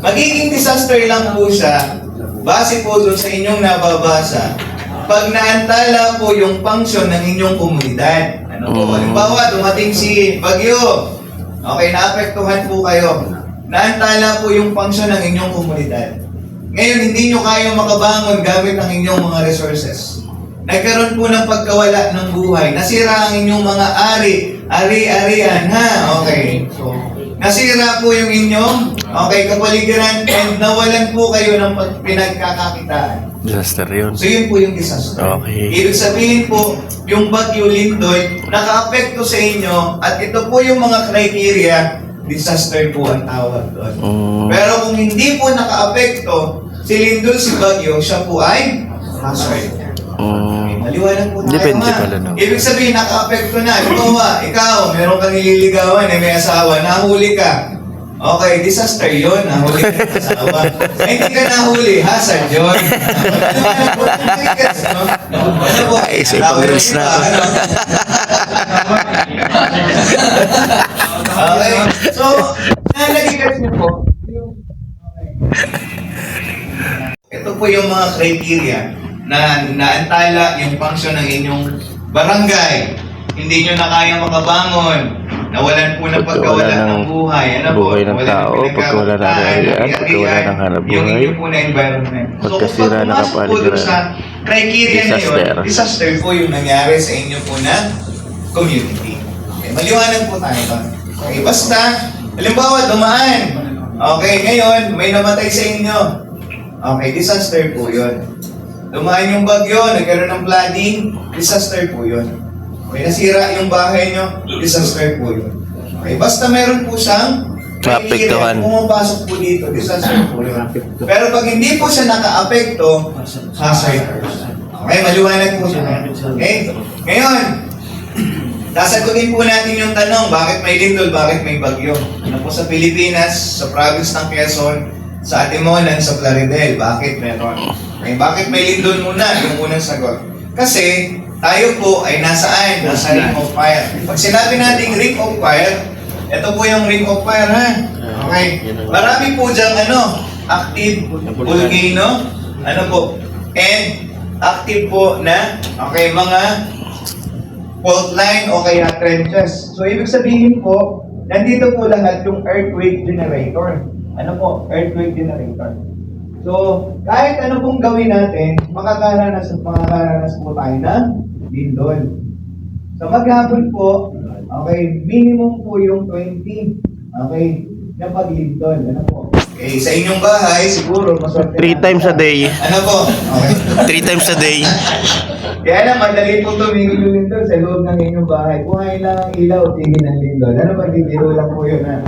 Magiging disaster lang po siya base po doon sa inyong nababasa pag naantala po yung function ng inyong komunidad. Ano po? Halimbawa, dumating si Bagyo. Okay, naapektuhan po kayo. Naantala po yung function ng inyong komunidad. Ngayon, hindi nyo kaya makabangon gamit ang inyong mga resources. Nagkaroon po ng pagkawala ng buhay. Nasira ang inyong mga ari-arian, ha? Okay. So, nasira po yung inyong, kapaligiran, and nawalan po kayo ng pinagkakakitaan. Disaster yun. So, yun po yung disaster. Okay. Ibig sabihin po, yung Bagyo Lindoy, naka-apekto sa inyo, at ito po yung mga criteria, disaster po ang tawag doon. Pero kung hindi po naka-apekto, si Lindol, si Bagyo, siya po ay hazard. Maliwanag po tayo, Depende ha? pala, no? Ibig sabihin, naka-apekto na. Ikaw, meron kang nililigawan, may asawa, nahuli ka. Okay, disaster yun, nahuli ka ng asawa. Hindi ka nahuli, hazard yun. Ay, sa pag-reels na ako. Okay, so, nalagay niyo po, ito po yung mga criteria na naantala yung function ng inyong barangay. Hindi nyo na kaya makabangon. Nawalan po ng pagkawala ng buhay. Ano po? Buhay ng tao, pagkawala ng arian, pagkawala ng hanap yung buhay, inyo po na environment. So, pagkasira kung ng pumasok po doon sa criteria na yun, disaster po yung nangyari sa inyo po na community. Okay, maliwanag po tayo ba? Okay, basta, halimbawa, dumaan. Okay, ngayon, may namatay sa inyo. Okay, disaster po yun. Dumaan yung bagyo, nagkaroon ng flooding, disaster po yun. Okay, nasira yung bahay nyo, disaster po yun. Okay, basta meron po siyang maapektuhan. Pumapasok po dito, disaster po yun. Pero pag hindi po siya naka-apekto, hazard. Okay, maliwanag po siya. Okay? Ngayon, sasagutin po natin yung tanong, bakit may lindol, bakit may bagyo? Ano po sa Pilipinas, sa province ng Quezon, sa Atimonan, sa Plaridel, bakit meron? Okay, bakit may lindol muna? Yung unang sagot. Kasi, tayo po ay nasaan? Nasa Ring of Fire. Pag sinabi natin Ring of Fire, ito po yung Ring of Fire, ha? Okay. Marami po diyang active volcano, and active po na, mga fault line o kaya trenches. So, ibig sabihin po, nandito po lahat yung earthquake generator. Earthquake generator. So, kahit ano pong gawin natin, makakaranas po tayo ng lindol. So, maghapon po, minimum po yung 20, na paglindol. Okay, sa inyong bahay, siguro, maswerte 3 times a day. Okay. 3 times a day. Kaya lang, madali po tumigil yung lindol sa loob ng inyong bahay. Kung ngayon lang ang ilaw, tigil ng lindol. Magbibiro lang po yun, ha?